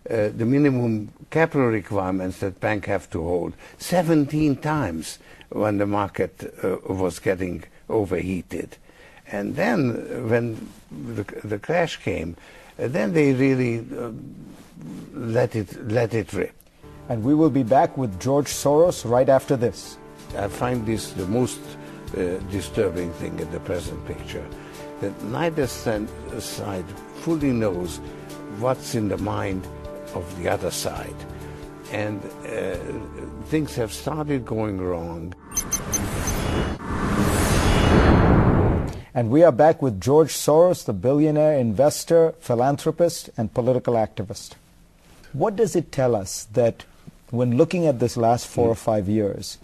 the minimum capital requirements that banks have to hold 17 times when the market was getting overheated. And then when the crash came, then they really let it rip. And we will be back with George Soros right after this. I find this the most disturbing thing in the present picture, that neither side fully knows what's in the mind of the other side. And things have started going wrong. And we are back with George Soros, the billionaire investor, philanthropist, and political activist. What does it tell us that when looking at this last 4 or 5 years,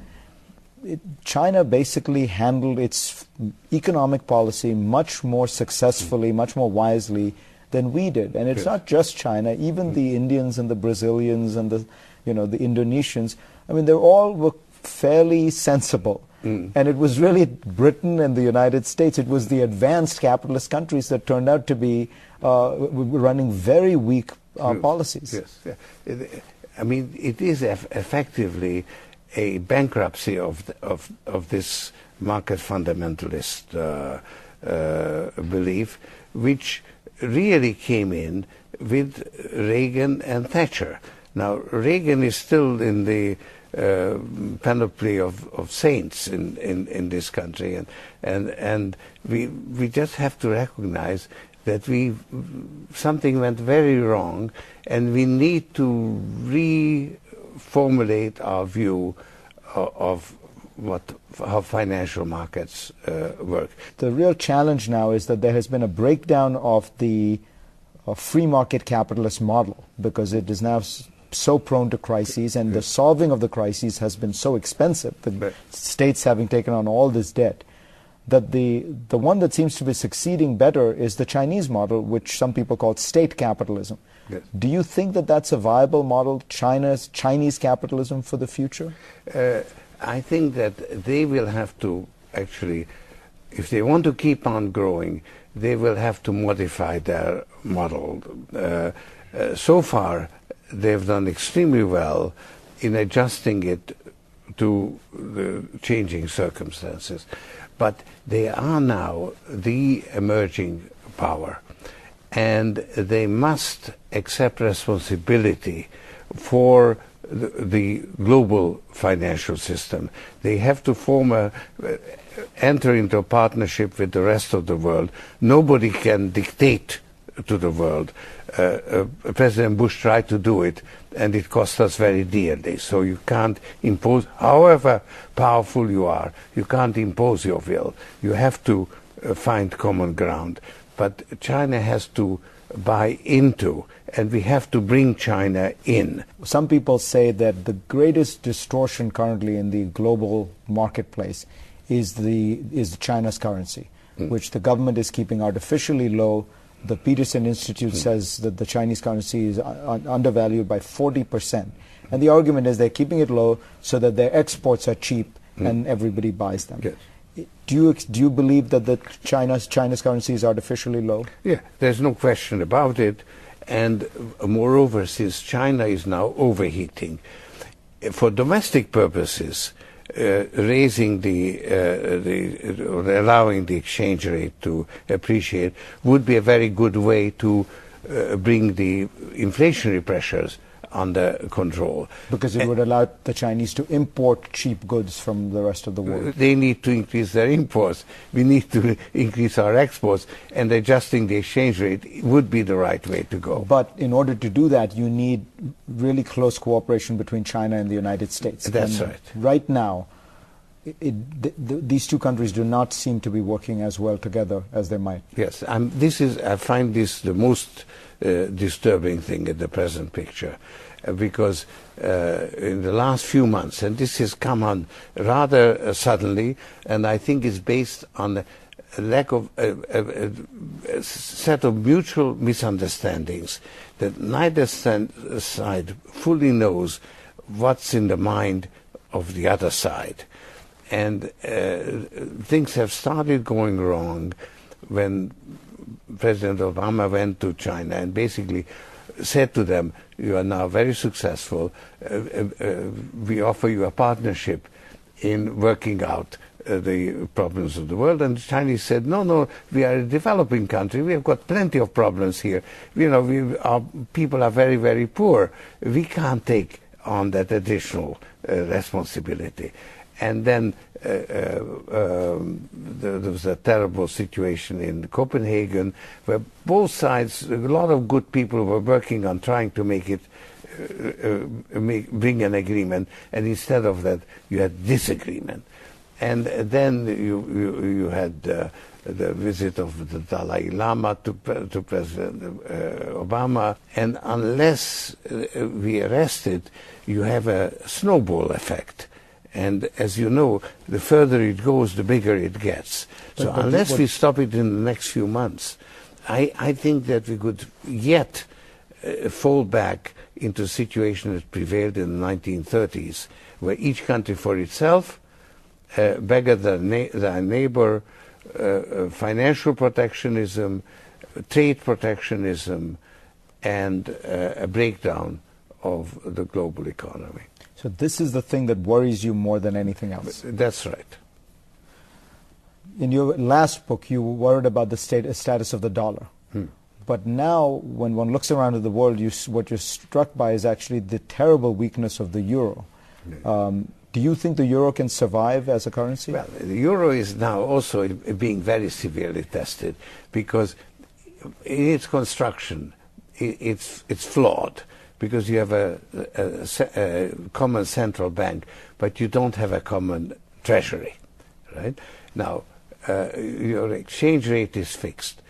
China basically handled its economic policy much more successfully, much more wisely than we did? And it's not just China, even the Indians and the Brazilians and the Indonesians, I mean, they all were fairly sensible. And it was really Britain and the United States, it was the advanced capitalist countries that turned out to be running very weak policies. Yes. I mean, it is effectively a bankruptcy of this market fundamentalist belief, which really came in with Reagan and Thatcher. Now, Reagan is still in the panoply of saints in this country, and we just have to recognize that something went very wrong, and we need to reformulate our view of how financial markets work. The real challenge now is that there has been a breakdown of the free market capitalist model, because it is now so prone to crises, and the solving of the crises has been so expensive, the states having taken on all this debt, that the one that seems to be succeeding better is the Chinese model, which some people call state capitalism. Yes. Do you think that that's a viable model, Chinese capitalism for the future? I think that they will have to actually, if they want to keep on growing, they will have to modify their model. So far, they've done extremely well in adjusting it to the changing circumstances. But they are now the emerging power, and they must accept responsibility for the global financial system. They have to enter into a partnership with the rest of the world. Nobody can dictate to the world. President Bush tried to do it, and it cost us very dearly. So you can't impose, however powerful you are, you can't impose your will. You have to find common ground. But China has to buy into, and we have to bring China in. Some people say that the greatest distortion currently in the global marketplace is China's currency, which the government is keeping artificially low. The Peterson Institute says that the Chinese currency is undervalued by 40%. And the argument is they're keeping it low so that their exports are cheap and everybody buys them. Yes. Do you believe that China's currency is artificially low? Yeah, there's no question about it. And moreover, since China is now overheating, for domestic purposes, raising or allowing the exchange rate to appreciate would be a very good way to bring the inflationary pressures under control. Because it would allow the Chinese to import cheap goods from the rest of the world. They need to increase their imports. We need to increase our exports, and adjusting the exchange rate would be the right way to go. But in order to do that, you need really close cooperation between China and the United States. That's right. Right now, these two countries do not seem to be working as well together as they might. Yes, I find this the most disturbing thing in the present picture, because in the last few months, and this has come on rather suddenly, and I think it's based on a lack of a set of mutual misunderstandings, that neither side fully knows what's in the mind of the other side. And things have started going wrong when President Obama went to China and basically said to them, you are now very successful, we offer you a partnership in working out the problems of the world. And the Chinese said, no, we are a developing country, we have got plenty of problems here. Our people are very, very poor. We can't take on that additional responsibility. And then there was a terrible situation in Copenhagen where both sides, a lot of good people were working on trying to make it, bring an agreement, and instead of that you had disagreement. And then you had the visit of the Dalai Lama to President Obama, and unless we arrest it, you have a snowball effect. And as you know, the further it goes, the bigger it gets. So unless we stop it in the next few months, I think that we could yet fall back into a situation that prevailed in the 1930s, where each country for itself beggared their neighbor, financial protectionism, trade protectionism, and a breakdown of the global economy. So this is the thing that worries you more than anything else. That's right. In your last book, you worried about the status of the dollar. But now, when one looks around at the world, what you're struck by is actually the terrible weakness of the euro. Do you think the euro can survive as a currency? Well, the euro is now also being very severely tested because in its construction, it's flawed. Because you have a common central bank, but you don't have a common treasury, right? Now, your exchange rate is fixed.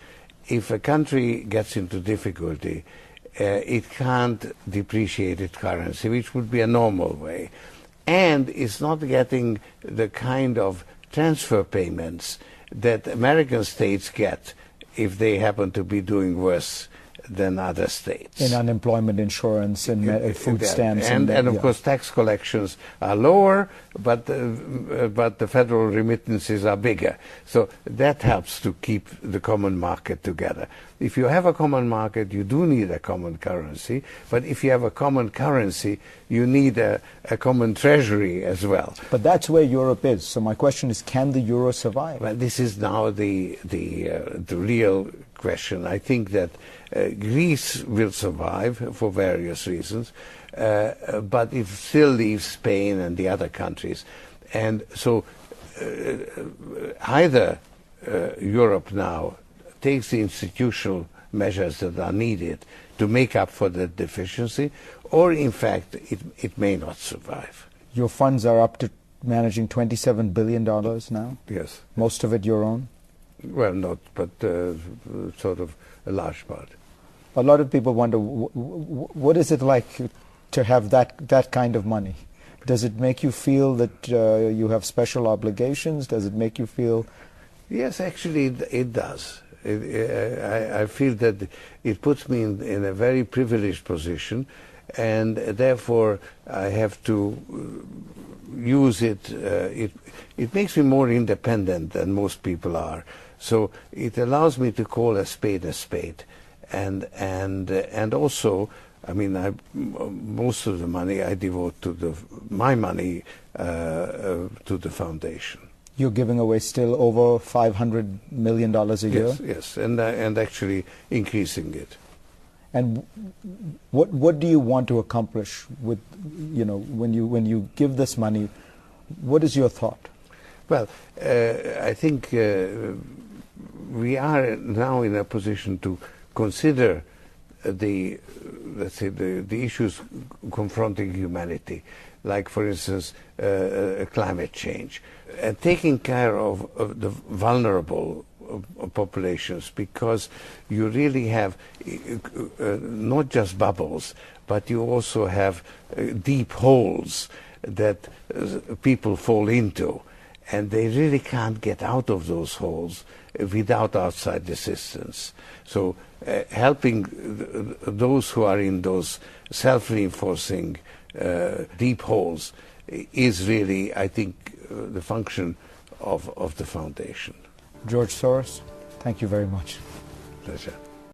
If a country gets into difficulty, it can't depreciate its currency, which would be a normal way. And it's not getting the kind of transfer payments that American states get if they happen to be doing worse than other states. In unemployment insurance and food stamps. And of course tax collections are lower, but the federal remittances are bigger. So that helps to keep the common market together. If you have a common market, you do need a common currency, but if you have a common currency, you need a common treasury as well. But that's where Europe is. So my question is, can the euro survive? Well, this is now the real question. I think that Greece will survive for various reasons, but it still leaves Spain and the other countries. And so either Europe now takes the institutional measures that are needed to make up for the deficiency, or in fact it may not survive. Your funds are up to managing $27 billion now? Yes. Most of it your own? Well, not, but sort of a large part. A lot of people wonder, what is it like to have that kind of money? Does it make you feel that you have special obligations? Does it make you feel... Yes, actually it does. I feel that it puts me in a very privileged position, and therefore I have to use it. It makes me more independent than most people are. So it allows me to call a spade, and also, I mean, most of the money I devote to my money to the foundation. You're giving away still over $500 million a year? Yes, and actually increasing it. And what do you want to accomplish with, when you give this money? What is your thought? Well, I think we are now in a position to consider the issues confronting humanity, like, for instance, climate change, and taking care of the vulnerable populations, because you really have not just bubbles, but you also have deep holes that people fall into, and they really can't get out of those holes without outside assistance. So helping those who are in those self-reinforcing deep holes is really, I think, the function of the foundation. George Soros, thank you very much. Pleasure.